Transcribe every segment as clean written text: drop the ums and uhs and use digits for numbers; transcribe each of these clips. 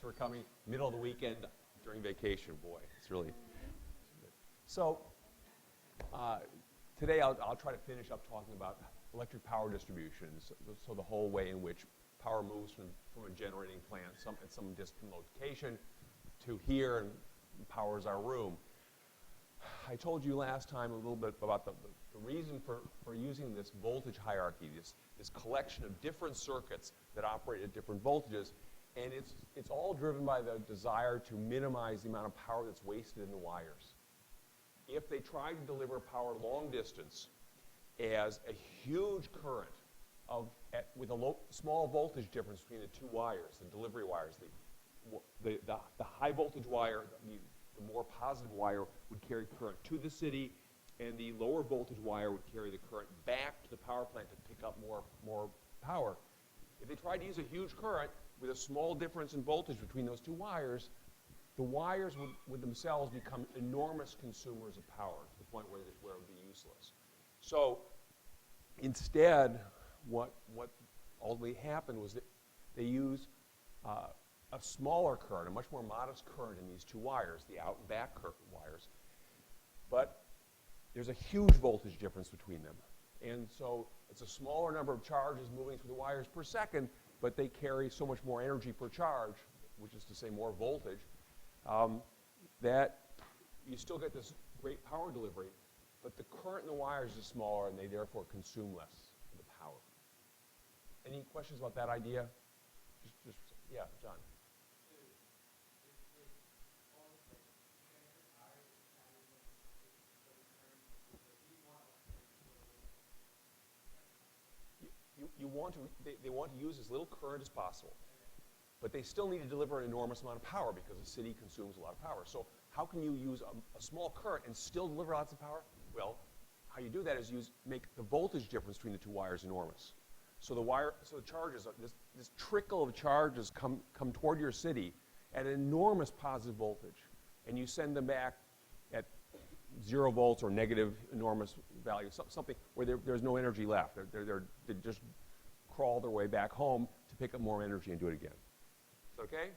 Thanks for coming. Middle of the weekend during vacation, boy, it's really. So today I'll try to finish up talking about electric power distributions, so the whole way in which power moves from a generating plant at some distant location to here and powers our room. I told you last time a little bit about the reason for using this voltage hierarchy, this collection of different circuits that operate at different voltages, and it's all driven by the desire to minimize the amount of power that's wasted in the wires. If they try to deliver power long distance as a huge current with a small voltage difference between the two wires, the delivery wires, the high voltage wire, the more positive wire would carry current to the city, and the lower voltage wire would carry the current back to the power plant to pick up more power. If they tried to use a huge current with a small difference in voltage between those two wires, the wires would themselves become enormous consumers of power to the point where it would be useless. So instead, what ultimately happened was that they used a smaller current, a much more modest current in these two wires, the out and back current wires. But there's a huge voltage difference between them. And so it's a smaller number of charges moving through the wires per second, but they carry so much more energy per charge, which is to say more voltage, that you still get this great power delivery, but the current in the wires is smaller and they therefore consume less of the power. Any questions about that idea? Yeah, John. They want to use as little current as possible, but they still need to deliver an enormous amount of power because the city consumes a lot of power. So how can you use a small current and still deliver lots of power? Well, how you do that is make the voltage difference between the two wires enormous. So the charges, this trickle of charges come toward your city at an enormous positive voltage, and you send them back at 0 volts or negative enormous value, something where there's no energy left. They just crawl their way back home to pick up more energy and do it again. Is that okay?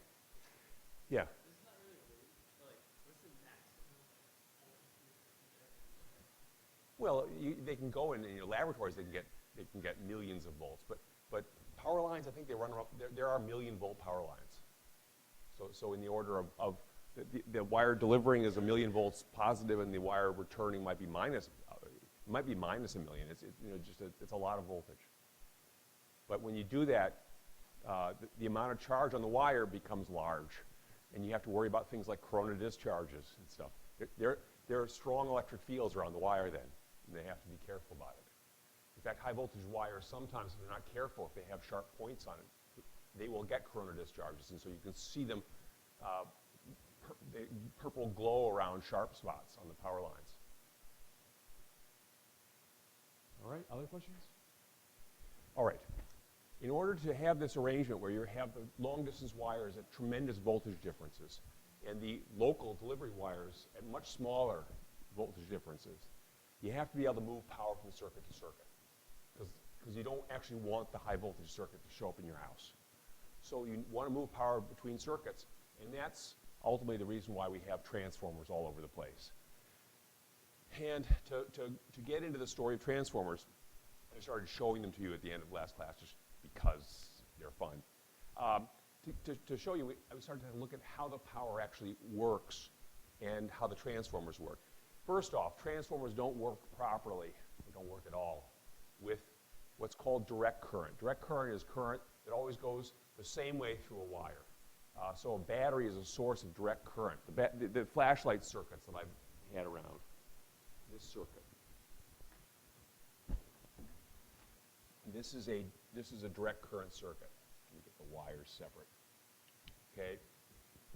Yeah. It's not really a weight. Like, what's the maximum voltage? Well, they can go in your laboratories. They can get millions of volts, but power lines, I think they run around. There are million-volt power lines. So in the order of the wire delivering is 1 million volts positive, and the wire returning might be minus. It might be minus 1 million. It's a lot of voltage. But when you do that, the amount of charge on the wire becomes large, and you have to worry about things like corona discharges and stuff. There are strong electric fields around the wire then, and they have to be careful about it. In fact, high voltage wires, sometimes if they're not careful, if they have sharp points on it, they will get corona discharges, and so you can see them purple glow around sharp spots on the power lines. All right, other questions? All right. In order to have this arrangement where you have the long-distance wires at tremendous voltage differences and the local delivery wires at much smaller voltage differences, you have to be able to move power from circuit to circuit because you don't actually want the high voltage circuit to show up in your house. So you want to move power between circuits, and that's ultimately the reason why we have transformers all over the place. And to get into the story of transformers, I started showing them to you at the end of last class just because they're fun. To show you, I started to look at how the power actually works and how the transformers work. First off, transformers don't work properly, they don't work at all, with what's called direct current. Direct current is current that always goes the same way through a wire. So a battery is a source of direct current. The flashlight circuits that I've had around, this circuit. This is a direct current circuit. Let me get the wires separate. Okay.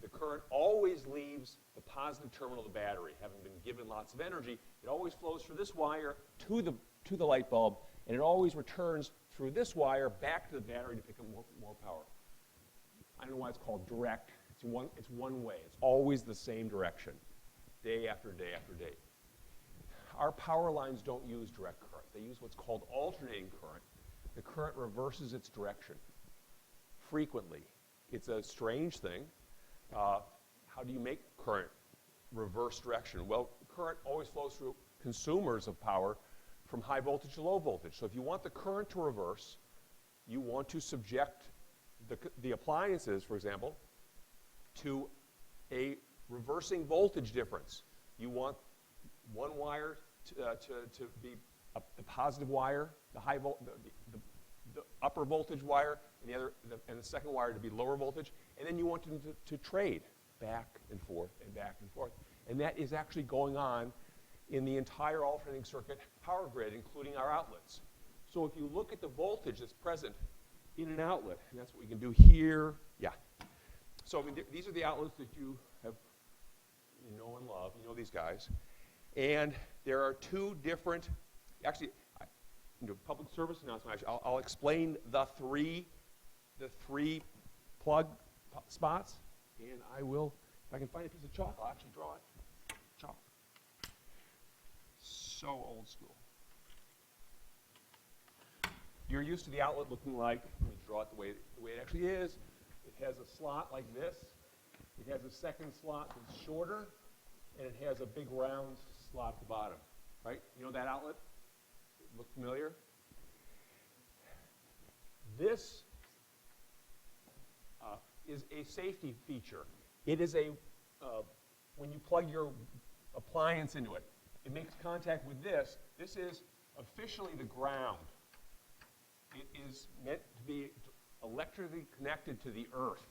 The current always leaves the positive terminal of the battery, having been given lots of energy. It always flows through this wire to the light bulb, and it always returns through this wire back to the battery to pick up more power. I don't know why it's called direct. It's one way. It's always the same direction, day after day after day. Our power lines don't use direct current. They use what's called alternating current. The current reverses its direction frequently. It's a strange thing. How do you make current reverse direction? Well, current always flows through consumers of power from high voltage to low voltage. So if you want the current to reverse, you want to subject the appliances, for example, to a reversing voltage difference. You want one wire to be the positive wire, the upper voltage wire, and the second wire to be lower voltage, and then you want them to trade back and forth and back and forth. And that is actually going on in the entire alternating circuit power grid, including our outlets. So if you look at the voltage that's present in an outlet, and that's what we can do here. Yeah. So I mean, these are the outlets that you know and love. You know these guys. And there are two different, actually, public service announcement. I'll explain the three plug spots, and I will, if I can find a piece of chalk, I'll actually draw it. Chalk. So old school. You're used to the outlet looking like, let me draw it the way it actually is. It has a slot like this. It has a second slot that's shorter, and it has a big round slot at the bottom, right? You know that outlet? Look familiar? This is a safety feature. It is when you plug your appliance into it, it makes contact with this. This is officially the ground. It is meant to be electrically connected to the earth,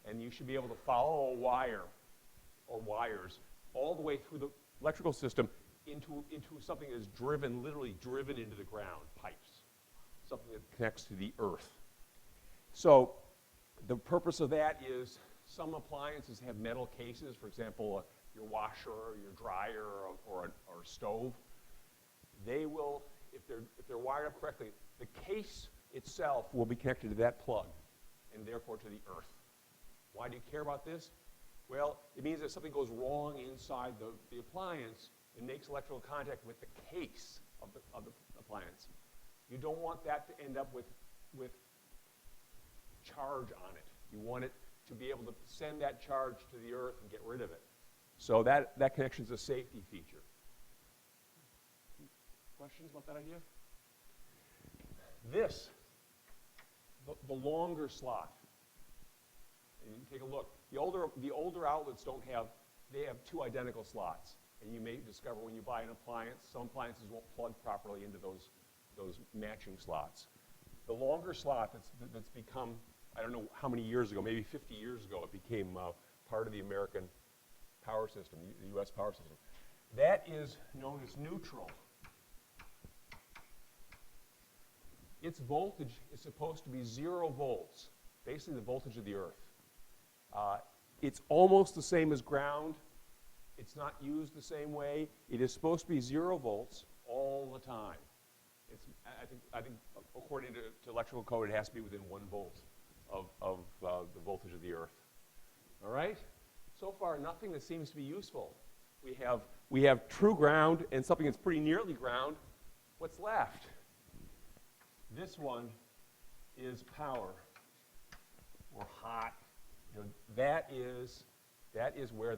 and you should be able to follow a wire or wires all the way through the electrical system into something that is literally driven into the ground, pipes, something that connects to the earth. So the purpose of that is some appliances have metal cases, for example, your washer or your dryer or stove. They will, if they're wired up correctly, the case itself will be connected to that plug and therefore to the earth. Why do you care about this? Well, it means that something goes wrong inside the appliance and makes electrical contact with the case of the appliance. You don't want that to end up with charge on it. You want it to be able to send that charge to the earth and get rid of it. So that connection is a safety feature. Questions about that idea? This, the longer slot, and you can take a look. The older outlets they have two identical slots. And you may discover when you buy an appliance, some appliances won't plug properly into those matching slots. The longer slot that's become, I don't know how many years ago, maybe 50 years ago, it became part of the American power system, the U.S. power system. That is known as neutral. Its voltage is supposed to be 0 volts, basically the voltage of the earth. It's almost the same as ground. It's not used the same way. It is supposed to be 0 volts all the time. I think according to electrical code, it has to be within 1 volt of the voltage of the earth. All right? So far, nothing that seems to be useful. We have true ground and something that's pretty nearly ground. What's left? This one is power or hot. You know, that is where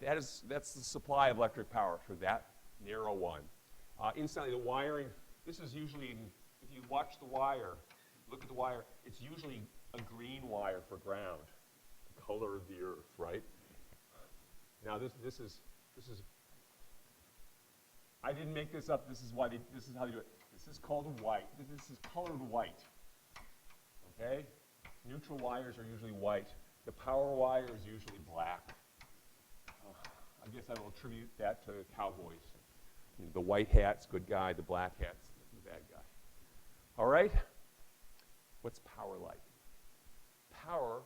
that's the supply of electric power for that narrow one. Incidentally, the wiring, this is usually, if you watch the wire, look at the wire, it's usually a green wire for ground, the color of the earth, right? Now this is, I didn't make this up, this is how they do it. This is called white, this is colored white, okay? Neutral wires are usually white. The power wire is usually black. I guess I will attribute that to cowboys. The white hat's good guy, the black hat's the bad guy. All right? What's power like? Power,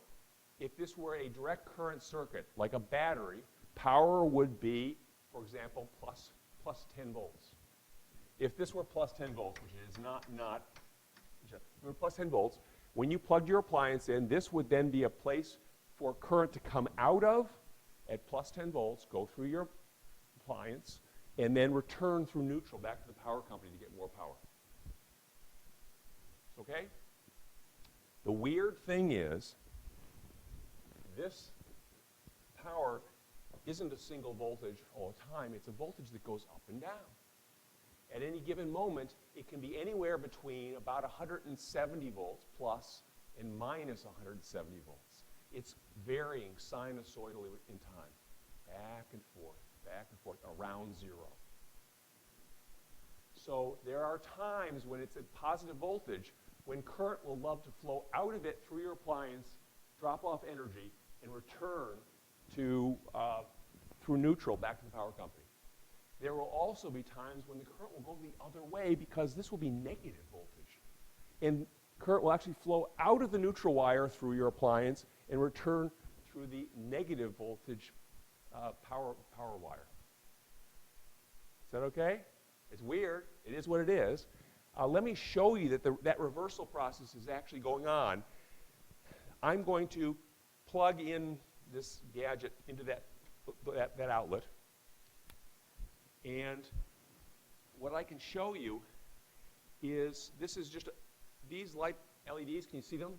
if this were a direct current circuit, like a battery, power would be, for example, plus 10 volts. If this were plus 10 volts, which it is not, plus 10 volts, when you plugged your appliance in, this would then be a place for current to come out of at plus 10 volts, go through your appliance, and then return through neutral back to the power company to get more power. Okay? The weird thing is, this power isn't a single voltage all the time. It's a voltage that goes up and down. At any given moment, it can be anywhere between about 170 volts plus and minus 170 volts. It's varying sinusoidally in time, back and forth, around zero. So there are times when it's at positive voltage when current will love to flow out of it through your appliance, drop off energy, and return to through neutral back to the power company. There will also be times when the current will go the other way because this will be negative voltage. And current will actually flow out of the neutral wire through your appliance and return through the negative voltage power wire. Is that okay? It's weird. It is what it is. Let me show you that that reversal process is actually going on. I'm going to plug in this gadget into that outlet. And what I can show you is this is just these light LEDs. Can you see them?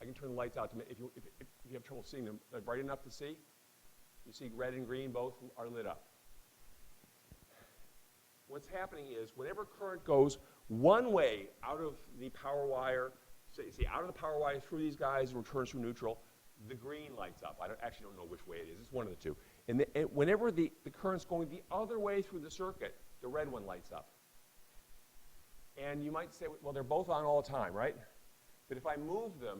I can turn the lights out if you have trouble seeing them. They're bright enough to see. You see red and green both are lit up. What's happening is whenever current goes one way out of the power wire, so you see out of the power wire through these guys and returns through neutral, the green lights up. I actually don't know which way it is. It's one of the two. And whenever the current's going the other way through the circuit, the red one lights up. And you might say, well, they're both on all the time, right? But if I move them,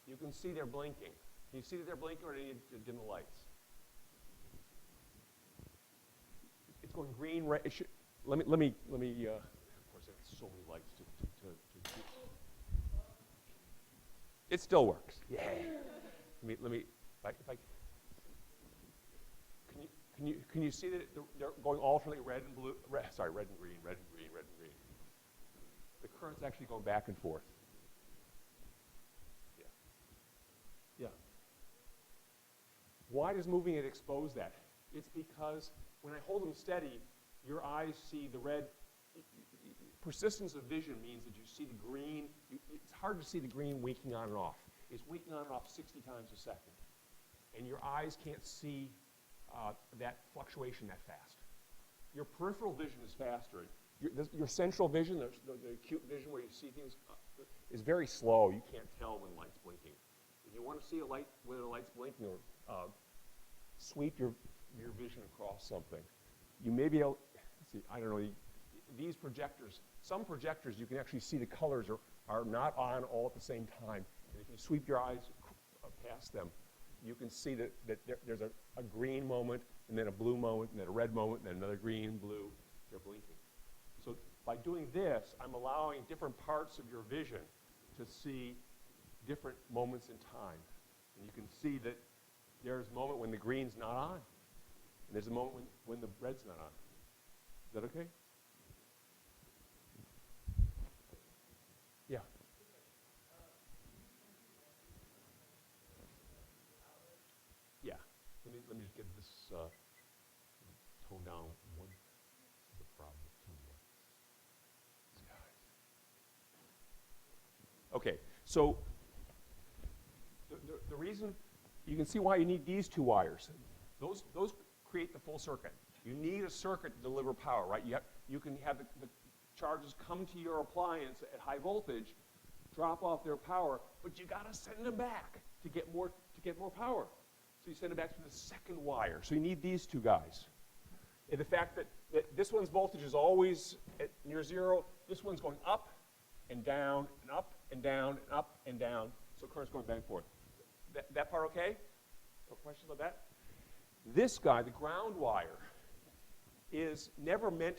you can see they're blinking. Can you see that they're blinking, or do you need to dim the lights? It's going green, red. Let me. Of course, there's so many lights to it still works. Yeah. Let me. If I can you see that they're going alternately red and blue? Red and green, red and green, red and green. The current's actually going back and forth. Yeah. Yeah. Why does moving it expose that? It's because when I hold them steady, your eyes see the red. Persistence of vision means that you see the green. It's hard to see the green winking on and off. It's winking on and off 60 times a second. And your eyes can't see that fluctuation that fast. Your peripheral vision is faster. Your central vision, the acute vision where you see things, is very slow. You can't tell when the light's blinking. If you want to see a light, whether the light's blinking, or sweep your vision across something. You may be able, see, I don't know, these projectors, some projectors you can actually see the colors are not on all at the same time. And if you sweep your eyes past them, you can see that there's a green moment, and then a blue moment, and then a red moment, and then another green, blue. They're blinking. So by doing this, I'm allowing different parts of your vision to see different moments in time. And you can see that there's a moment when the green's not on, and there's a moment when the red's not on. Is that okay? Yeah. Yeah. Let me just get this tone down. One. This is a problem with two lights. Okay. So the reason you can see why you need these two wires. Those create the full circuit. You need a circuit to deliver power, right? You can have the charges come to your appliance at high voltage, drop off their power, but you got to send them back to get more power. So you send it back to the second wire. So you need these two guys. And the fact that this one's voltage is always at near zero, this one's going up and down and up and down and up and down. So current's going back and forth. That part okay? No questions about that? This guy, the ground wire, is never meant,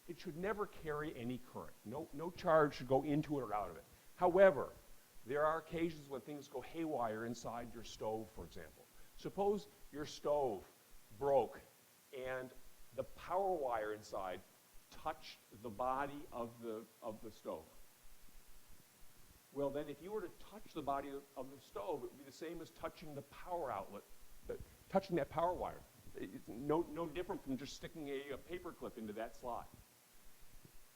it should never carry any current. No charge should go into it or out of it. However, there are occasions when things go haywire inside your stove, for example. Suppose your stove broke and the power wire inside touched the body of the stove. Well, then if you were to touch the body of the stove, it would be the same as touching the power outlet, touching that power wire. It's no different from just sticking a paper clip into that slot.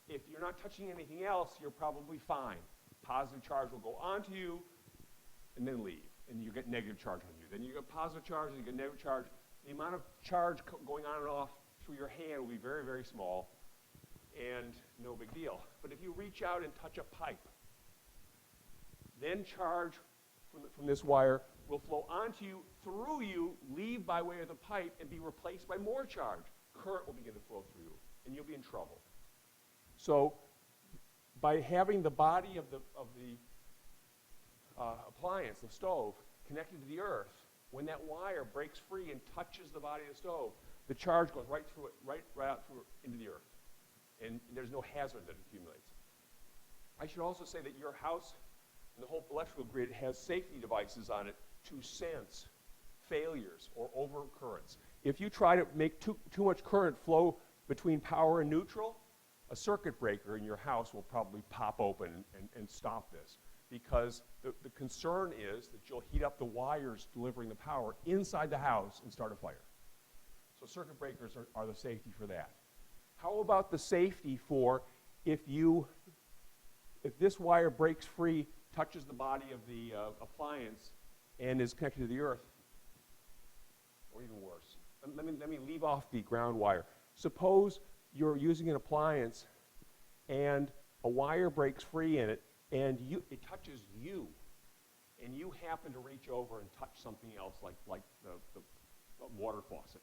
If you're not touching anything else, you're probably fine. Positive charge will go onto you, and then leave, and you get negative charge on you. Then you get positive charge, and you get negative charge. The amount of charge going on and off through your hand will be very, very small, and no big deal. But if you reach out and touch a pipe, then charge from this wire will flow onto you, through you, leave by way of the pipe, and be replaced by more charge. Current will begin to flow through you, and you'll be in trouble. So by having the body of the appliance, the stove, connected to the earth, when that wire breaks free and touches the body of the stove, the charge goes right through it, right out through into the earth. And there's no hazard that accumulates. I should also say that your house and the whole electrical grid has safety devices on it to sense failures or overcurrents. If you try to make too much current flow between power and neutral, a circuit breaker in your house will probably pop open and stop this, because the concern is that you'll heat up the wires delivering the power inside the house and start a fire. So circuit breakers are the safety for that. How about the safety for if this wire breaks free, touches the body of the appliance, and is connected to the earth, or even worse? Let me leave off the ground wire. Suppose you're using an appliance and a wire breaks free in it, and it touches you, and you happen to reach over and touch something else like the water faucet.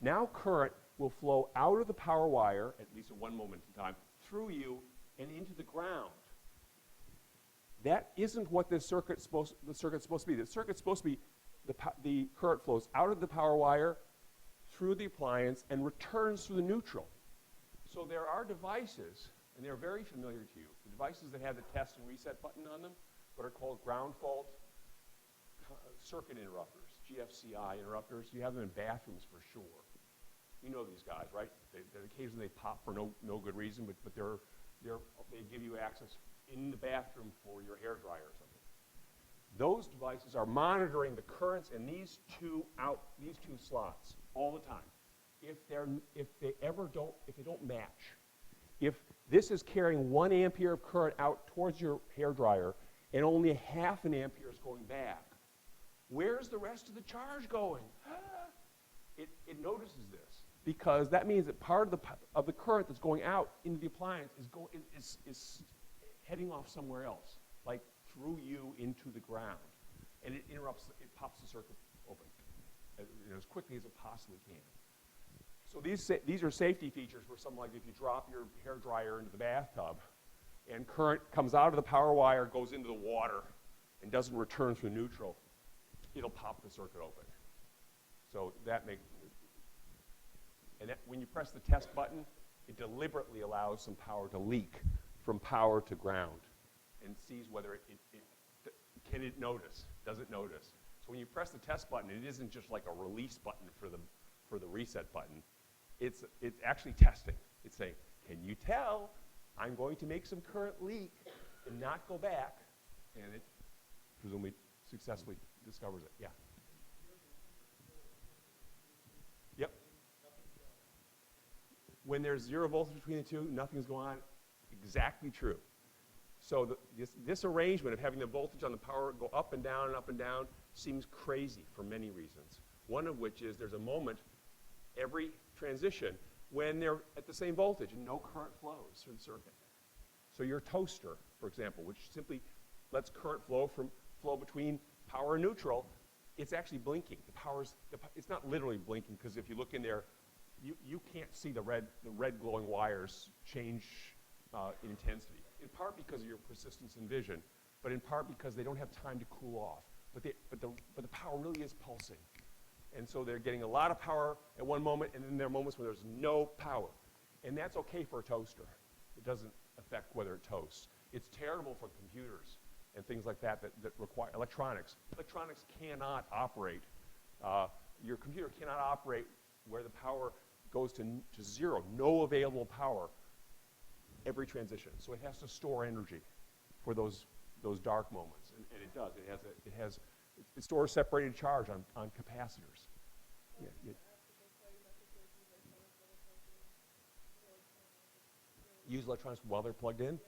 Now current will flow out of the power wire, at least at one moment in time, through you and into the ground. That isn't what the circuit's supposed to be. The circuit's supposed to be the current flows out of the power wire, through the appliance, and returns through the neutral. So there are devices, and they're very familiar to you, the devices that have the test and reset button on them, what are called ground fault circuit interrupters, GFCI interrupters. You have them in bathrooms for sure. You know these guys, right? Occasionally they pop for no good reason, but they give you access in the bathroom for your hairdryer or something. Those devices are monitoring the currents in these two slots all the time. If they don't match, if this is carrying 1 ampere of current out towards your hairdryer and only ½ an ampere is going back, where's the rest of the charge going? It notices this, because that means that part of the current that's going out into the appliance is heading off somewhere else, like through you into the ground, and it pops the circuit open as quickly as it possibly can. So these are safety features for something like if you drop your hairdryer into the bathtub and current comes out of the power wire, goes into the water, and doesn't return through neutral, it'll pop the circuit open. So when you press the test button, it deliberately allows some power to leak from power to ground and sees whether can it notice, does it notice. So when you press the test button, it isn't just like a release button for the reset button. It's actually testing. It's saying, can you tell I'm going to make some current leak and not go back? And it presumably successfully discovers it. Yeah. Yep. When there's 0 voltage between the two, nothing's going on. Exactly true. So this arrangement of having the voltage on the power go up and down seems crazy for many reasons. One of which is there's a moment every transition when they're at the same voltage and no current flows through the circuit. So your toaster, for example, which simply lets current flow between power and neutral, it's actually blinking. It's not literally blinking, because if you look in there, you can't see the red glowing wires change in intensity. In part because of your persistence in vision, but in part because they don't have time to cool off. But the power really is pulsing. And so they're getting a lot of power at one moment, and then there are moments where there's no power. And that's okay for a toaster. It doesn't affect whether it toasts. It's terrible for computers and things like that require electronics. Electronics cannot operate. Your computer cannot operate where the power goes to 0, no available power every transition. So it has to store energy for those dark moments, and it does. It stores separated charge on capacitors. Yeah. Use electronics while they're plugged in?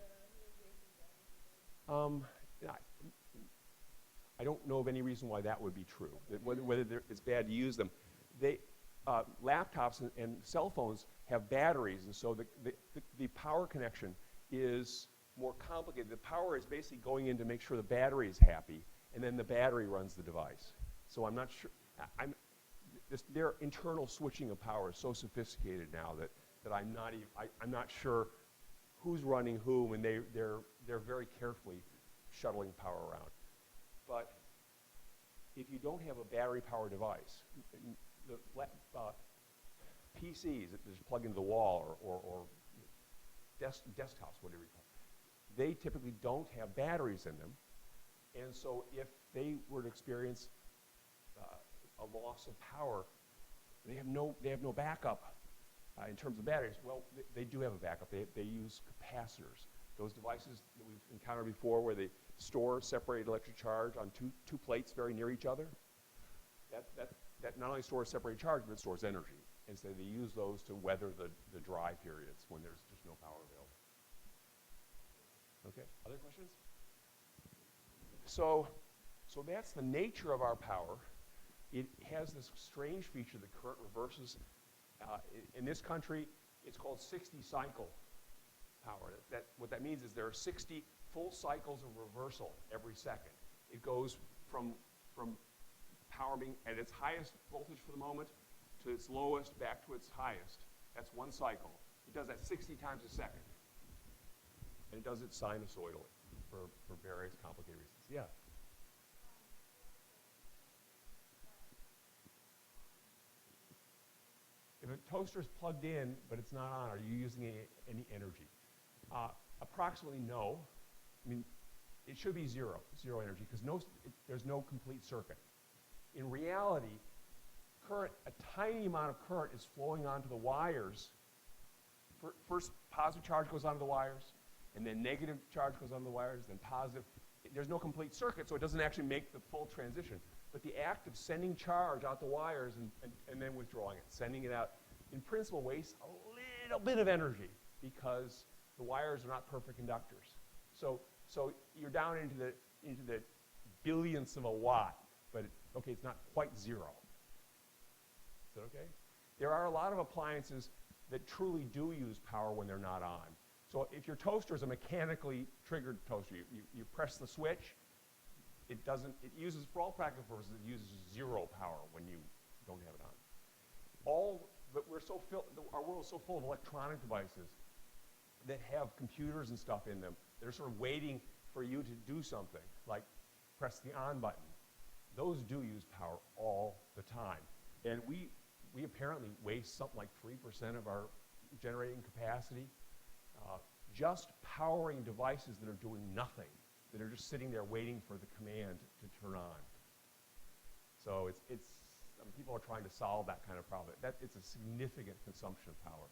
I don't know of any reason why that would be true, that whether it's bad to use them. Laptops and cell phones have batteries, and so the power connection is more complicated. The power is basically going in to make sure the battery is happy, and then the battery runs the device. So I'm not sure, their internal switching of power is so sophisticated now that I'm not sure who's running whom, and they're very carefully shuttling power around. But if you don't have a battery powered device, the PCs that just plug into the wall or desktops, whatever you call it, they typically don't have batteries in them. And so if they were to experience a loss of power, they have no backup in terms of batteries. Well, they do have a backup. They use capacitors. Those devices that we've encountered before where they store separated electric charge on two plates very near each other, that not only stores separated charge, but it stores energy. And so they use those to weather the dry periods when there's just no power available. Okay, other questions? So that's the nature of our power. It has this strange feature that current reverses. In this country, it's called 60 cycle power. What that means is there are 60 full cycles of reversal every second. It goes from power being at its highest voltage for the moment to its lowest back to its highest. That's one cycle. It does that 60 times a second. And it does it sinusoidally for various complicated reasons. Yeah? If a toaster is plugged in but it's not on, are you using any energy? Approximately no. I mean, it should be zero energy, because there's no complete circuit. In reality, a tiny amount of current is flowing onto the wires. First, positive charge goes onto the wires, and then negative charge goes onto the wires, then positive. There's no complete circuit, so it doesn't actually make the full transition. But the act of sending charge out the wires and then withdrawing it, sending it out, in principle wastes a little bit of energy because the wires are not perfect conductors. So you're down into the billionths of a watt, but okay, it's not quite zero. Is that okay? There are a lot of appliances that truly do use power when they're not on. So if your toaster is a mechanically triggered toaster, you press the switch, it uses, for all practical purposes, it uses zero power when you don't have it on. But our world is so full of electronic devices that have computers and stuff in them that are sort of waiting for you to do something, like press the on button. Those do use power all the time. And we apparently waste something like 3% of our generating capacity just powering devices that are doing nothing, that are just sitting there waiting for the command to turn on. So people are trying to solve that kind of problem. It's a significant consumption of power.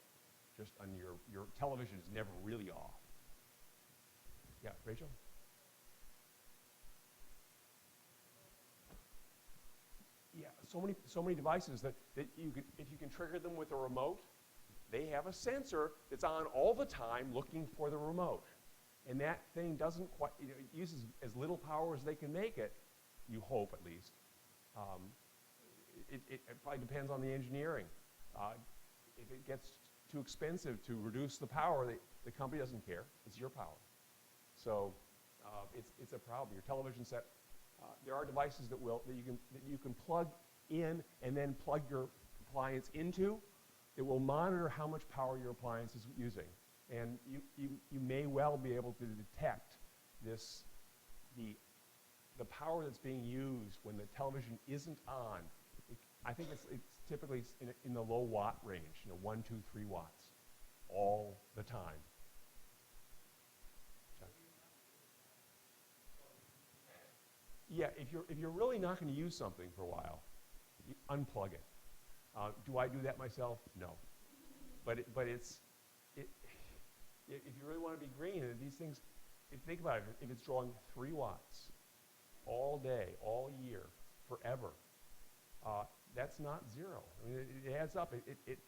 Just on your television is never really off. Yeah, Rachel? Yeah, so many devices that if you can trigger them with a remote, they have a sensor that's on all the time looking for the remote. And that thing doesn't quite, it uses as little power as they can make it, you hope at least. It probably depends on the engineering. If it gets too expensive to reduce the power, the company doesn't care. It's your power. So it's a problem. Your television set, there are devices that you can plug in and then plug your appliance into. It will monitor how much power your appliance is using. And you may well be able to detect the power that's being used when the television isn't on. I think it's typically in the low watt range, 1, 2, 3 watts, all the time. John? Yeah, if you're really not going to use something for a while, you unplug it. Do I do that myself? No. But if you really want to be green, and these things, think about it, if it's drawing 3 watts all day, all year, forever, that's not zero. I mean, it adds up. It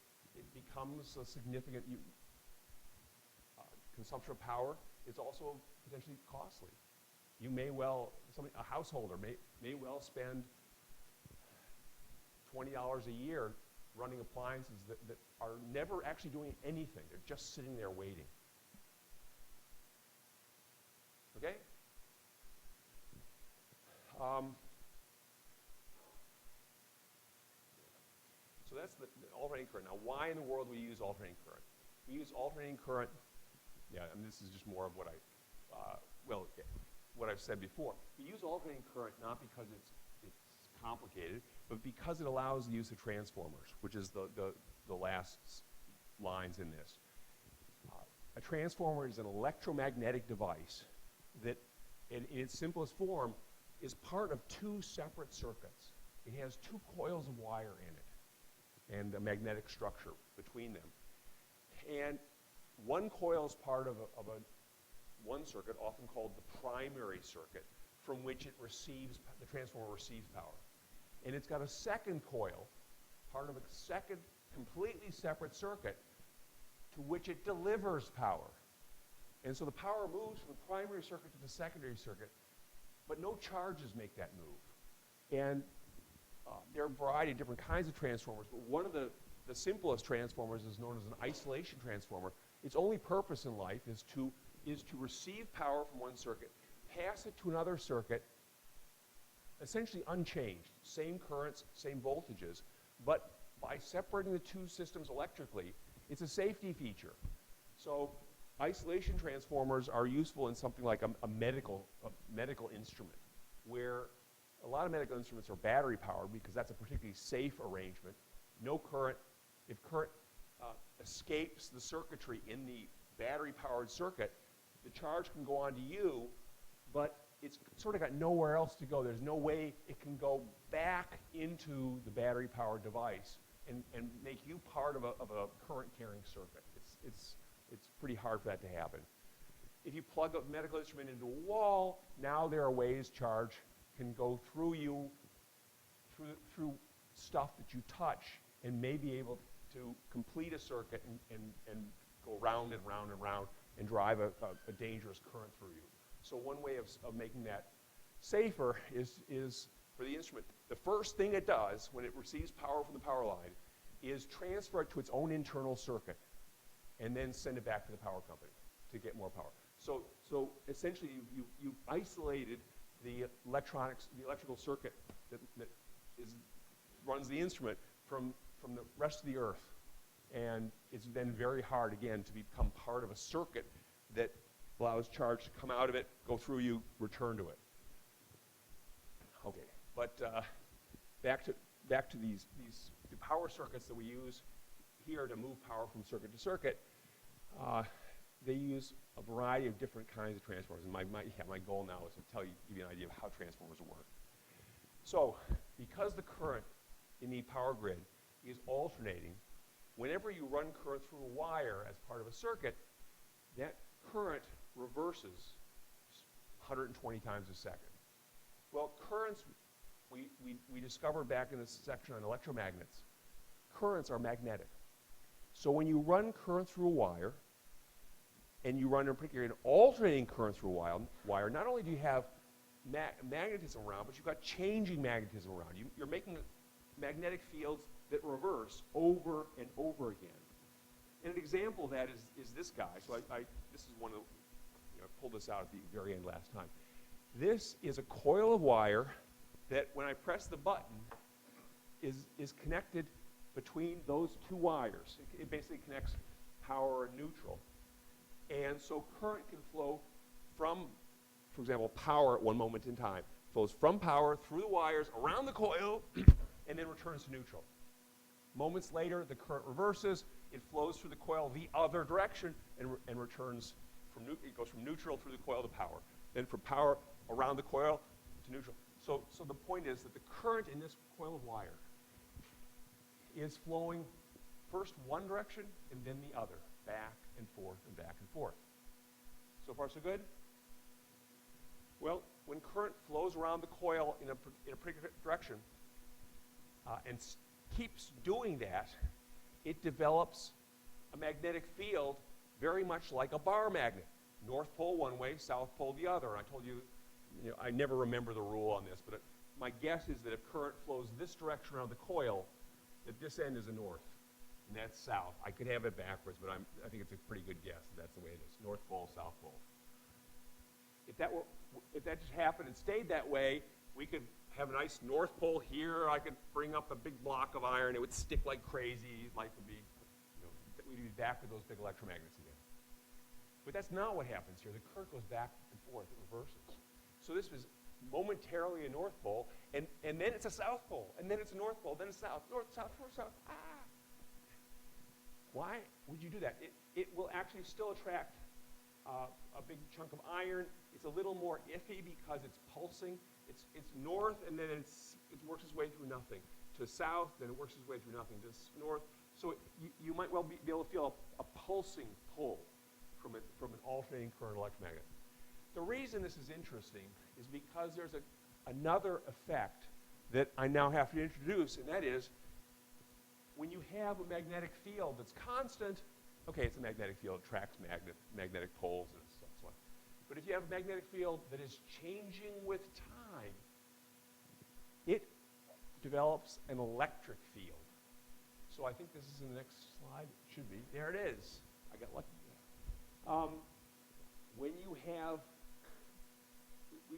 becomes a significant consumption of power. It's also potentially costly. You may well, a householder may well spend $20 a year running appliances that are never actually doing anything. They're just sitting there waiting. Okay? So that's the alternating current. Now, why in the world do we use alternating current? We use alternating current, and this is just more of what what I've said before. We use alternating current not because it's complicated, but because it allows the use of transformers, which is the last lines in this. A transformer is an electromagnetic device that, in its simplest form, is part of two separate circuits. It has two coils of wire in it and a magnetic structure between them. And one coil is part of one circuit, often called the primary circuit, from which the transformer receives power. And it's got a second coil, part of a second completely separate circuit, to which it delivers power. And so the power moves from the primary circuit to the secondary circuit, but no charges make that move. And there are a variety of different kinds of transformers, but one of the simplest transformers is known as an isolation transformer. Its only purpose in life is to receive power from one circuit, pass it to another circuit, essentially unchanged, same currents, same voltages, but by separating the two systems electrically, it's a safety feature. So isolation transformers are useful in something like a medical instrument, where a lot of medical instruments are battery powered because that's a particularly safe arrangement. No current. If current escapes the circuitry in the battery powered circuit, the charge can go on to you, but it's sort of got nowhere else to go. There's no way it can go back into the battery powered device and make you part of a current carrying circuit. It's pretty hard for that to happen. If you plug a medical instrument into a wall, now there are ways charge can go through you, through stuff that you touch, and may be able to complete a circuit and go round and round and round and drive a dangerous current through you. So one way of making that safer is for the instrument. The first thing it does when it receives power from the power line is transfer it to its own internal circuit and then send it back to the power company to get more power. So essentially you've isolated the electrical circuit that runs the instrument from the rest of the earth. And it's then very hard, again, to become part of a circuit that allows charge to come out of it, go through you, return to it. Okay, but back to these the power circuits that we use here to move power from circuit to circuit. They use a variety of different kinds of transformers, and my goal now is to give you an idea of how transformers work. So, because the current in the power grid is alternating, whenever you run current through a wire as part of a circuit, that current reverses 120 times a second. Well, currents, we discovered back in this section on electromagnets, currents are magnetic. So when you run current through a wire, and you run in particular an alternating current through a wire, not only do you have magnetism around, but you've got changing magnetism around. You're making magnetic fields that reverse over and over again. And an example of that is this guy. So this is one of I pulled this out at the very end last time. This is a coil of wire that when I press the button is connected between those two wires. It basically connects power and neutral. And so current can flow from, for example, power at one moment in time. Flows from power through the wires around the coil and then returns to neutral. Moments later, the current reverses. It flows through the coil the other direction and returns it goes from neutral through the coil to power. Then from power around the coil to neutral. So the point is that the current in this coil of wire is flowing first one direction and then the other, back and forth and back and forth. So far, so good? Well, when current flows around the coil in a particular direction and keeps doing that, it develops a magnetic field very much like a bar magnet. North pole one way, south pole the other. And I told you I never remember the rule on this, but my guess is that if current flows this direction around the coil, that this end is the north, and that's south. I could have it backwards, but I think it's a pretty good guess that that's the way it is, North Pole, South Pole. If that just happened and stayed that way, we could have a nice North Pole here. I could bring up a big block of iron. It would stick like crazy. Life would be, we'd be back with those big electromagnets again. But that's not what happens here. The current goes back and forth. It reverses. So this was momentarily a North Pole, and then it's a South Pole, and then it's a North Pole, then it's South, North, South, North, South. Ah! Why would you do that? It will actually still attract a big chunk of iron. It's a little more iffy because it's pulsing. It's north, and then it works its way through nothing. To south, then it works its way through nothing. To north. So you might well be able to feel a pulsing pull from an alternating current electromagnet. The reason this is interesting is because there's another effect that I now have to introduce, and that is when you have a magnetic field that's constant, okay, it's a magnetic field, it attracts magnetic poles and so on. But if you have a magnetic field that is changing with time, it develops an electric field. So I think this is in the next slide. It should be. There it is. I got lucky. When you have,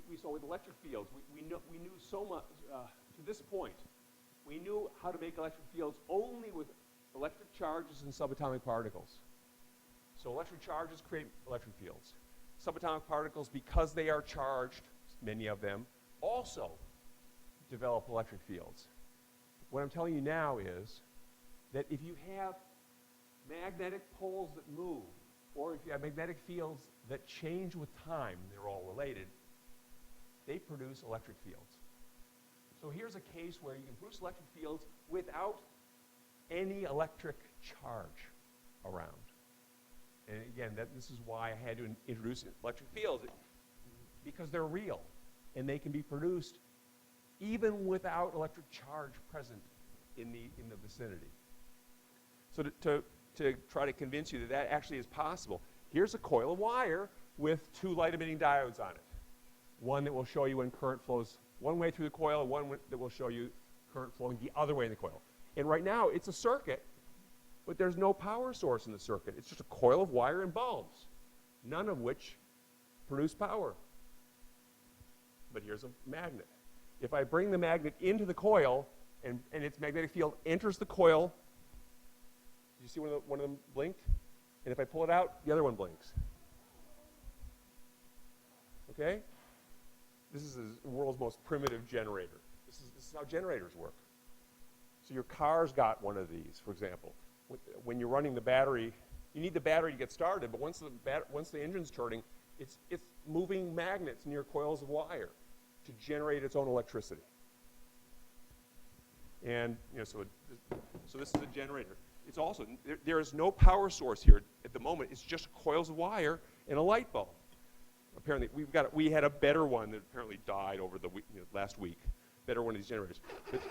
we saw with electric fields, we knew so much, to this point, we knew how to make electric fields only with electric charges and subatomic particles. So electric charges create electric fields. Subatomic particles, because they are charged, many of them, also develop electric fields. What I'm telling you now is that if you have magnetic poles that move, or if you have magnetic fields that change with time, they're all related, they produce electric fields. So here's a case where you can produce electric fields without any electric charge around. And again, this is why I had to introduce electric fields, because they're real, and they can be produced even without electric charge present in the vicinity. So to try to convince you that that actually is possible, here's a coil of wire with two light-emitting diodes on it. One that will show you when current flows one way through the coil, and one that will show you current flowing the other way in the coil. And right now, it's a circuit, but there's no power source in the circuit. It's just a coil of wire and bulbs, none of which produce power. But here's a magnet. If I bring the magnet into the coil, and its magnetic field enters the coil, you see one of them blinked? And if I pull it out, the other one blinks. Okay? This is the world's most primitive generator. This is how generators work. So your car's got one of these, for example. When you're running the battery, you need the battery to get started, but once the engine's turning, it's moving magnets near coils of wire to generate its own electricity. And so this is a generator. It's also, there is no power source here at the moment. It's just coils of wire and a light bulb. Apparently, we had a better one that apparently died over the last week. Better one of these generators. But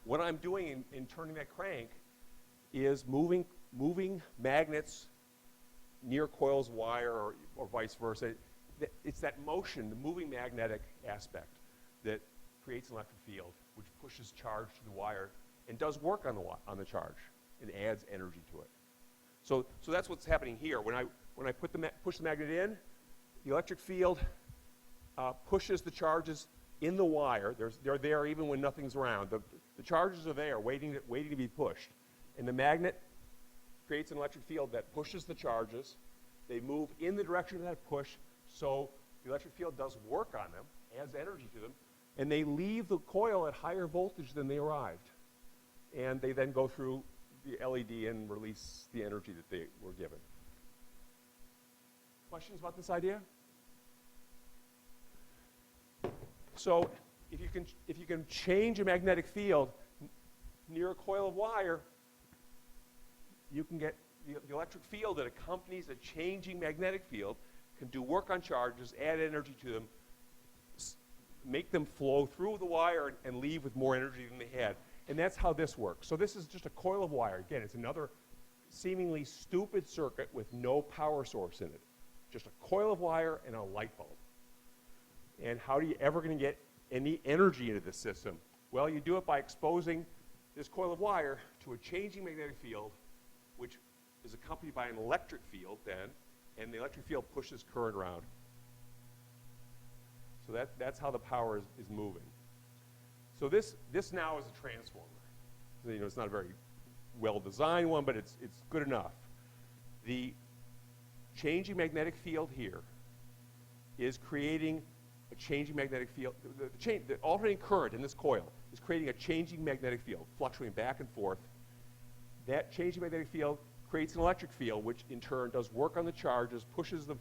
what I'm doing in turning that crank is moving magnets near coils of wire or vice versa. It's that motion, the moving magnetic aspect, that creates an electric field, which pushes charge to the wire and does work on the charge and adds energy to it. So that's what's happening here. When I push the magnet in, the electric field pushes the charges in the wire. They're there even when nothing's around. The charges are there, waiting to be pushed, and the magnet creates an electric field that pushes the charges. They move in the direction of that push, so the electric field does work on them, adds energy to them, and they leave the coil at higher voltage than they arrived. And they then go through the LED and release the energy that they were given. Questions about this idea? So if you can change a magnetic field near a coil of wire, you can get the electric field that accompanies a changing magnetic field, can do work on charges, add energy to them, make them flow through the wire and leave with more energy than they had. And that's how this works. So this is just a coil of wire. Again, it's another seemingly stupid circuit with no power source in it, just a coil of wire and a light bulb. And how are you ever going to get any energy into this system? Well, you do it by exposing this coil of wire to a changing magnetic field, which is accompanied by an electric field then, and the electric field pushes current around. So that's how the power is moving. So this now is a transformer. You know, it's not a very well-designed one, but it's good enough. The changing magnetic field here is creating a changing magnetic field. The alternating current in this coil is creating a changing magnetic field, fluctuating back and forth. That changing magnetic field creates an electric field, which in turn does work on the charges, pushes them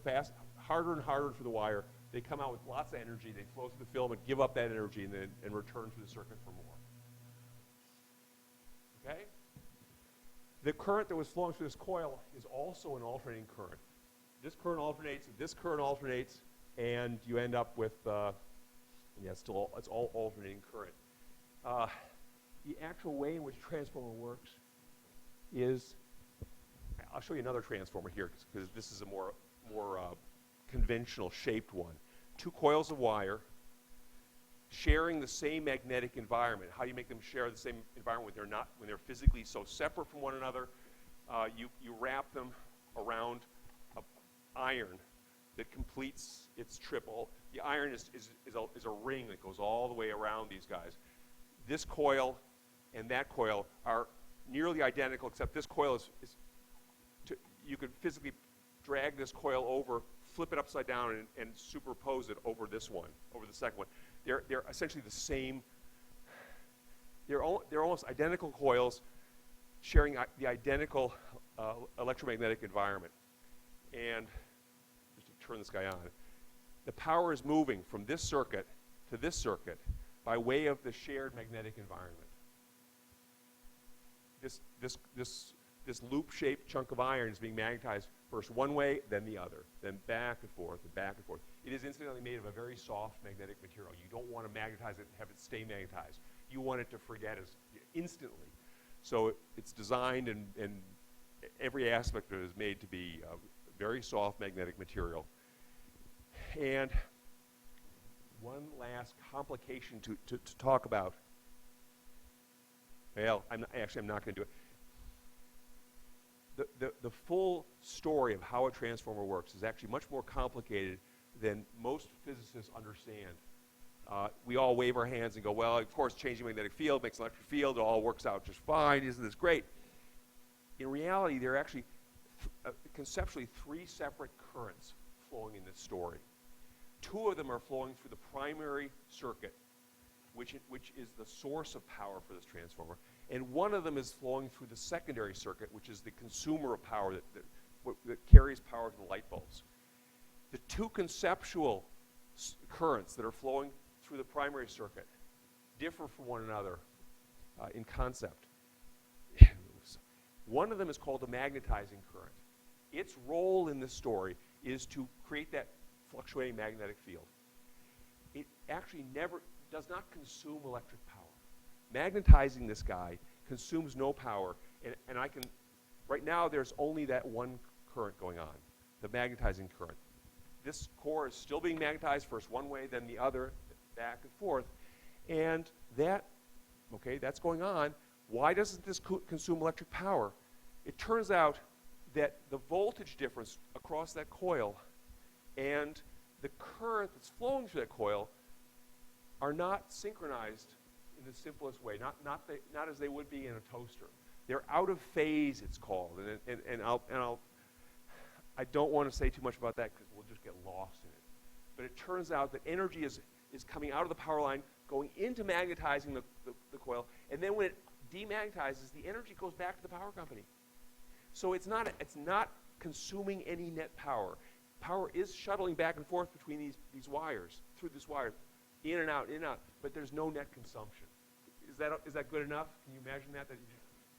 harder and harder through the wire. They come out with lots of energy. They flow through the filament, give up that energy, and return through the circuit for more. Okay? The current that was flowing through this coil is also an alternating current. This current alternates, and you end up with, it's all alternating current. The actual way in which a transformer works is, I'll show you another transformer here, because this is a more conventional shaped one. Two coils of wire sharing the same magnetic environment. How do you make them share the same environment when they're physically so separate from one another? You wrap them around an iron that completes its triple. The iron is a ring that goes all the way around these guys. This coil and that coil are nearly identical, except this coil you could physically drag this coil over, flip it upside down, and superpose it over this one, over the second one. They're essentially the same. They're almost identical coils sharing the identical electromagnetic environment. And just to turn this guy on, the power is moving from this circuit to this circuit by way of the shared magnetic environment. This loop-shaped chunk of iron is being magnetized first one way, then the other, then back and forth and back and forth. It is incidentally made of a very soft magnetic material. You don't want to magnetize it and have it stay magnetized. You want it to forget it instantly. So it's designed and every aspect of it is made to be a very soft magnetic material. And one last complication to talk about. Well, I'm not going to do it. The full story of how a transformer works is actually much more complicated than most physicists understand. We all wave our hands and go, well, of course, changing magnetic field makes an electric field. It all works out just fine. Isn't this great? In reality, there are actually conceptually three separate currents flowing in this story. Two of them are flowing through the primary circuit, which is the source of power for this transformer. And one of them is flowing through the secondary circuit, which is the consumer of power that carries power to the light bulbs. The two conceptual currents that are flowing through the primary circuit differ from one another in concept. One of them is called the magnetizing current. Its role in this story is to create that fluctuating magnetic field. It actually does not consume electric power. Magnetizing this guy consumes no power, and right now there's only that one current going on, the magnetizing current. This core is still being magnetized first one way, then the other, back and forth, and that's going on. Why doesn't this consume electric power? It turns out that the voltage difference across that coil and the current that's flowing through that coil are not synchronized in the simplest way, not as they would be in a toaster. They're out of phase, it's called, and I don't want to say too much about that because we'll just get lost in it. But it turns out that energy is coming out of the power line, going into magnetizing the coil, and then when it demagnetizes, the energy goes back to the power company. So it's not consuming any net power. Power is shuttling back and forth between these wires, through this wire, in and out, but there's no net consumption. Is that good enough? Can you imagine that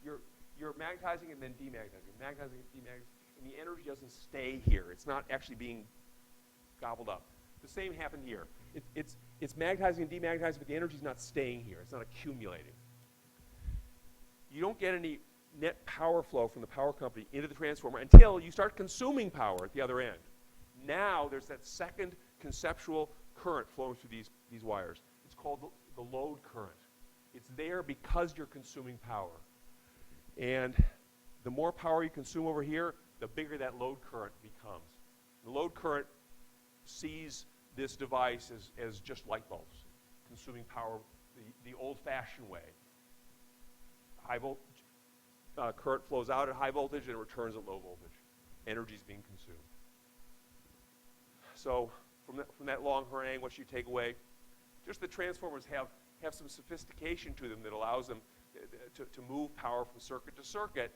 you're magnetizing and then demagnetizing, magnetizing and demagnetizing, and the energy doesn't stay here. It's not actually being gobbled up. The same happened here. It's magnetizing and demagnetizing, but the energy's not staying here. It's not accumulating. You don't get any net power flow from the power company into the transformer until you start consuming power at the other end. Now there's that second conceptual current flowing through these wires. It's called the load current. It's there because you're consuming power. And the more power you consume over here, the bigger that load current becomes. The load current sees this device as just light bulbs, consuming power the old-fashioned way. High voltage current flows out at high voltage and it returns at low voltage. Energy is being consumed. So from that long harangue, what you take away? Just the transformers have some sophistication to them that allows them to move power from circuit to circuit.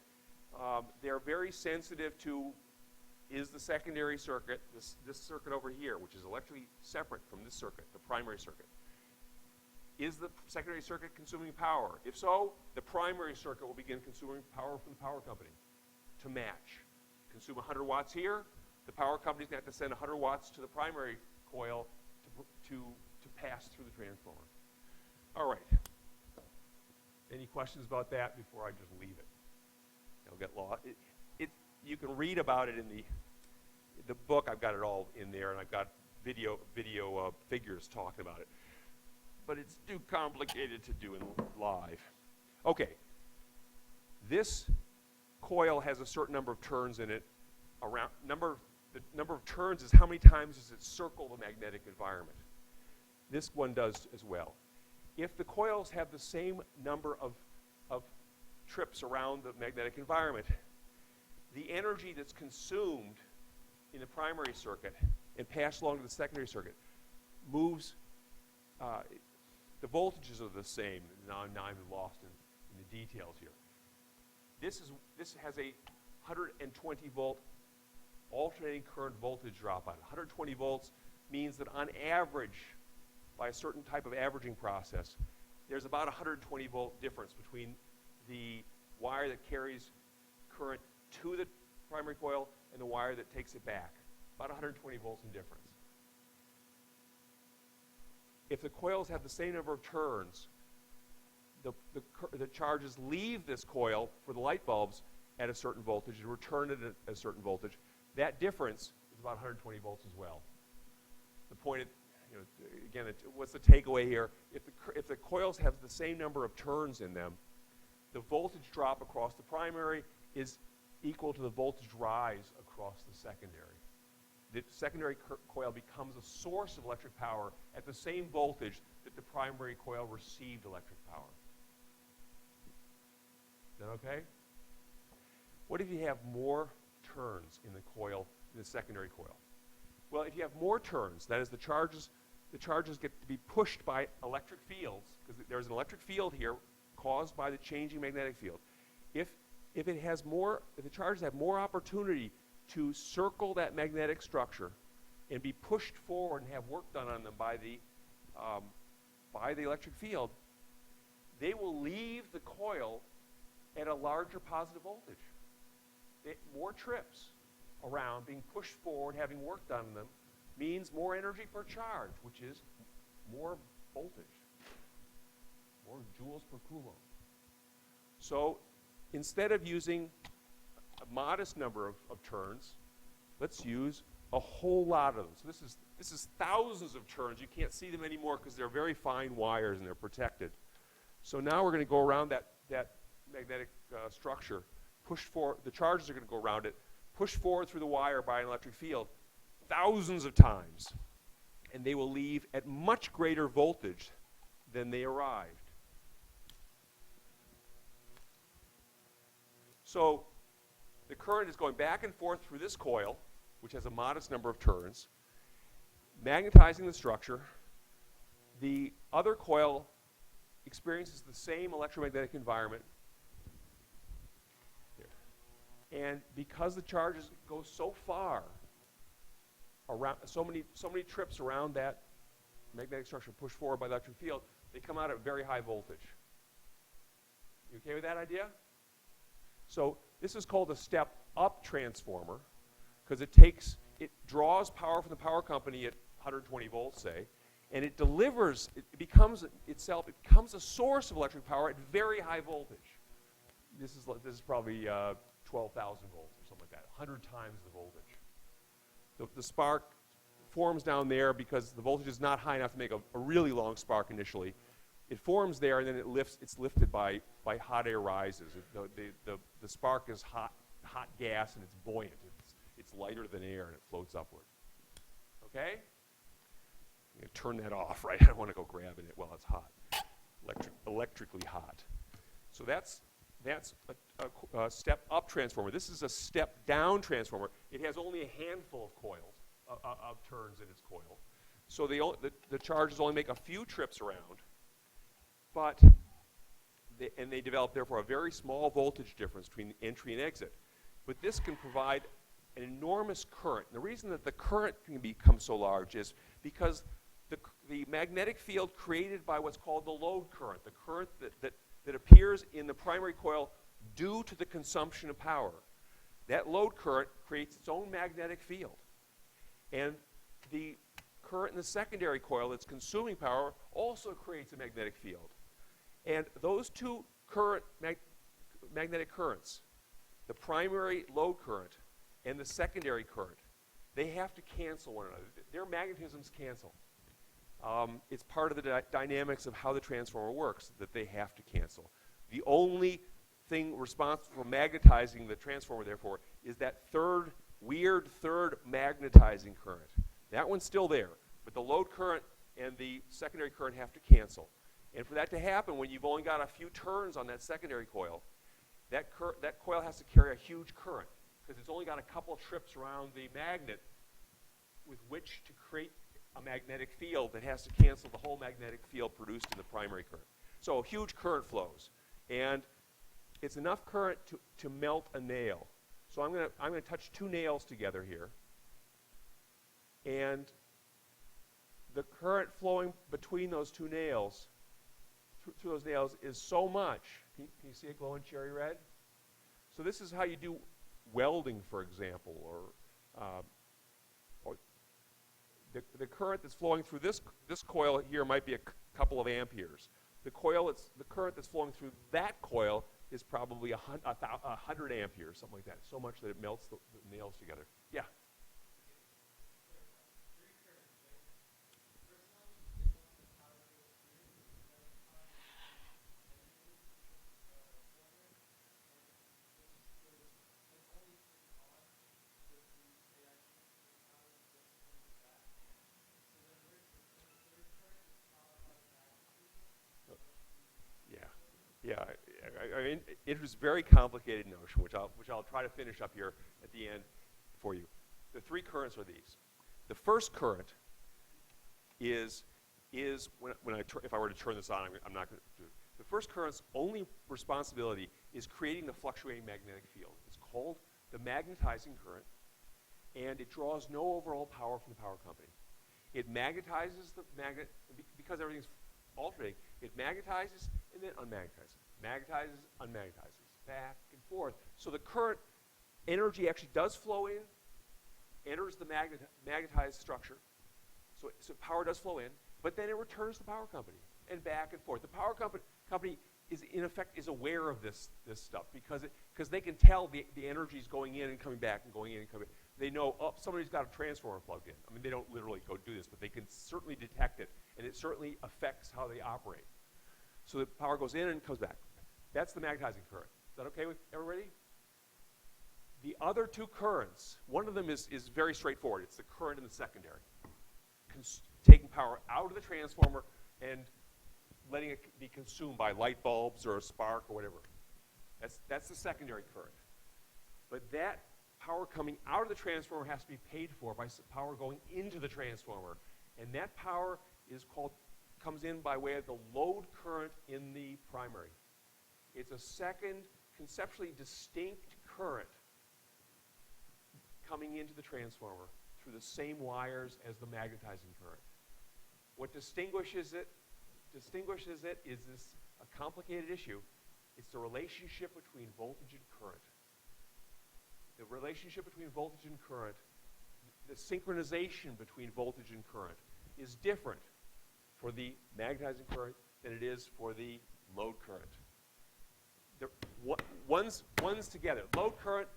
They're very sensitive to, is the secondary circuit, this circuit over here, which is electrically separate from this circuit, the primary circuit, is the secondary circuit consuming power? If so, the primary circuit will begin consuming power from the power company to match. Consume 100 watts here, the power company's going to have to send 100 watts to the primary coil to pass through the transformer. All right. Any questions about that before I just leave it? I'll get lost. You can read about it in the book. I've got it all in there, and I've got video figures talking about it. But it's too complicated to do in live. Okay. This coil has a certain number of turns in it. The number of turns is how many times does it circle the magnetic environment. This one does as well. If the coils have the same number of trips around the magnetic environment, the energy that's consumed in the primary circuit and passed along to the secondary circuit moves, the voltages are the same. Now I'm lost in the details here. This has a 120 volt alternating current voltage drop on it. 120 volts means that on average, by a certain type of averaging process, there's about 120 volt difference between the wire that carries current to the primary coil and the wire that takes it back. About 120 volts in difference. If the coils have the same number of turns, the charges leave this coil for the light bulbs at a certain voltage and return it at a certain voltage. That difference is about 120 volts as well. The point, again, what's the takeaway here? If the coils have the same number of turns in them, the voltage drop across the primary is equal to the voltage rise across the secondary. The secondary coil becomes a source of electric power at the same voltage that the primary coil received electric power. Is that okay? What if you have more turns in the coil, in the secondary coil? Well, if you have more turns, that is the charges get to be pushed by electric fields, because there's an electric field here caused by the changing magnetic field. If the charges have more opportunity to circle that magnetic structure and be pushed forward and have work done on them by the electric field, they will leave the coil at a larger positive voltage. More trips around, being pushed forward, having work done on them, means more energy per charge, which is more voltage, more joules per coulomb. So instead of using a modest number of turns, let's use a whole lot of them. So this is thousands of turns. You can't see them anymore because they're very fine wires and they're protected. So now we're going to go around that magnetic structure, push forward. The charges are going to go around it, push forward through the wire by an electric field thousands of times, and they will leave at much greater voltage than they arrived. So the current is going back and forth through this coil, which has a modest number of turns, magnetizing the structure. The other coil experiences the same electromagnetic environment. Here. And because the charges go so far around, so many trips around that magnetic structure pushed forward by the electric field, they come out at very high voltage. You okay with that idea? So this is called a step-up transformer because it draws power from the power company at 120 volts, say, and it delivers, it becomes a source of electric power at very high voltage. This is probably 12,000 volts or something like that, 100 times the voltage. the spark forms down there because the voltage is not high enough to make a really long spark initially. It forms there, and then it's lifted by hot air rises. The spark is hot gas, and it's buoyant. It's lighter than air, and it floats upward. Okay? I'm going to turn that off, right? I don't want to go grabbing it while it's hot. Electrically hot. So that's a step-up transformer. This is a step-down transformer. It has only a handful of coils, of turns in its coil. So the charges only make a few trips around, but they develop, therefore, a very small voltage difference between entry and exit. But this can provide an enormous current. And the reason that the current can become so large is because the magnetic field created by what's called the load current, the current that appears in the primary coil due to the consumption of power. That load current creates its own magnetic field. And the current in the secondary coil that's consuming power also creates a magnetic field. And those two magnetic currents, the primary load current and the secondary current, they have to cancel one another. Their magnetisms cancel. It's part of the dynamics of how the transformer works that they have to cancel. The only thing responsible for magnetizing the transformer, therefore, is that weird third magnetizing current. That one's still there, but the load current and the secondary current have to cancel. And for that to happen, when you've only got a few turns on that secondary coil, that coil has to carry a huge current because it's only got a couple of trips around the magnet with which to create a magnetic field that has to cancel the whole magnetic field produced in the primary current. So a huge current flows, and it's enough current to melt a nail. So I'm going to touch two nails together here, and the current flowing between those two nails, through those nails, is so much. Can you see it glowing cherry red? So this is how you do welding, for example, or the current that's flowing through this coil here might be a couple of amperes. The current that's flowing through that coil is probably 100 amperes, something like that. So much that it melts the nails together. Yeah. Yeah, I mean, it was a very complicated notion, which I'll try to finish up here at the end for you. The three currents are these. The first current is if I were to turn this on, I'm not going to do it. The first current's only responsibility is creating the fluctuating magnetic field. It's called the magnetizing current, and it draws no overall power from the power company. It magnetizes the magnet, because everything's alternating, it magnetizes and then unmagnetizes. Magnetizes, unmagnetizes, back and forth. So the current energy actually does flow in, enters the magnetized structure, so power does flow in, but then it returns to the power company and back and forth. The power company is, in effect, is aware of this stuff because they can tell the energy is going in and coming back and going in and coming back. They know, oh, somebody's got a transformer plugged in. I mean, they don't literally go do this, but they can certainly detect it, and it certainly affects how they operate. So the power goes in and comes back. That's the magnetizing current. Is that okay with everybody? The other two currents, one of them is very straightforward. It's the current in the secondary, taking power out of the transformer and letting it be consumed by light bulbs or a spark or whatever. That's the secondary current. But that power coming out of the transformer has to be paid for by power going into the transformer. And that power comes in by way of the load current in the primary. It's a second, conceptually distinct current coming into the transformer through the same wires as the magnetizing current. What distinguishes it is a complicated issue. It's the relationship between voltage and current. The relationship between voltage and current, the synchronization between voltage and current is different for the magnetizing current than it is for the load current. One's together. Load current,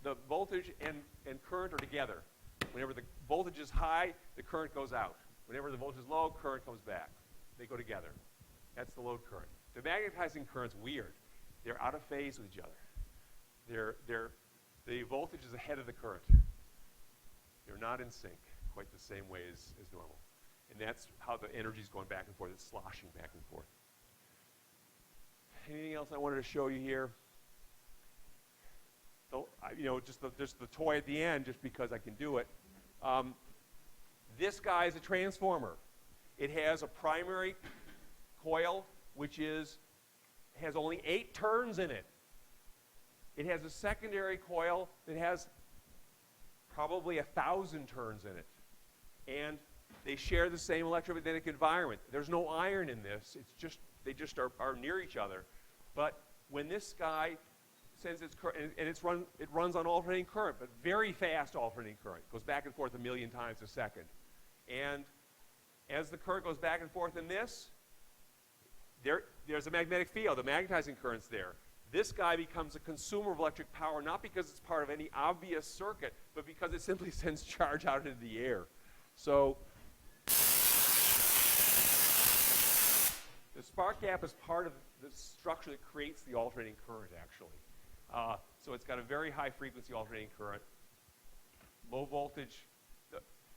the voltage and current are together. Whenever the voltage is high, the current goes out. Whenever the voltage is low, current comes back. They go together. That's the load current. The magnetizing current's weird. They're out of phase with each other. The voltage is ahead of the current. They're not in sync quite the same way as normal. And that's how the energy's going back and forth. It's sloshing back and forth. Anything else I wanted to show you here? Just the toy at the end, just because I can do it. This guy is a transformer. It has a primary coil, which has only 8 turns in it. It has a secondary coil that has probably 1,000 turns in it. And they share the same electromagnetic environment. There's no iron in this. They just are near each other. But when this guy sends its current, and it runs on alternating current, but very fast alternating current. Goes back and forth 1,000,000 times a second. And as the current goes back and forth in this, there's a magnetic field. The magnetizing current's there. This guy becomes a consumer of electric power, not because it's part of any obvious circuit, but because it simply sends charge out into the air. So the spark gap is part of the structure that creates the alternating current, actually. So it's got a very high frequency alternating current. Low voltage.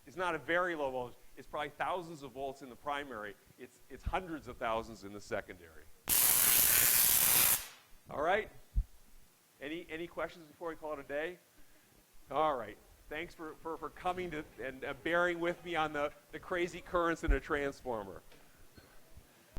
It's not a very low voltage. It's probably thousands of volts in the primary. It's hundreds of thousands in the secondary. All right? Any questions before we call it a day? All right. Thanks for coming and bearing with me on the crazy currents in a transformer.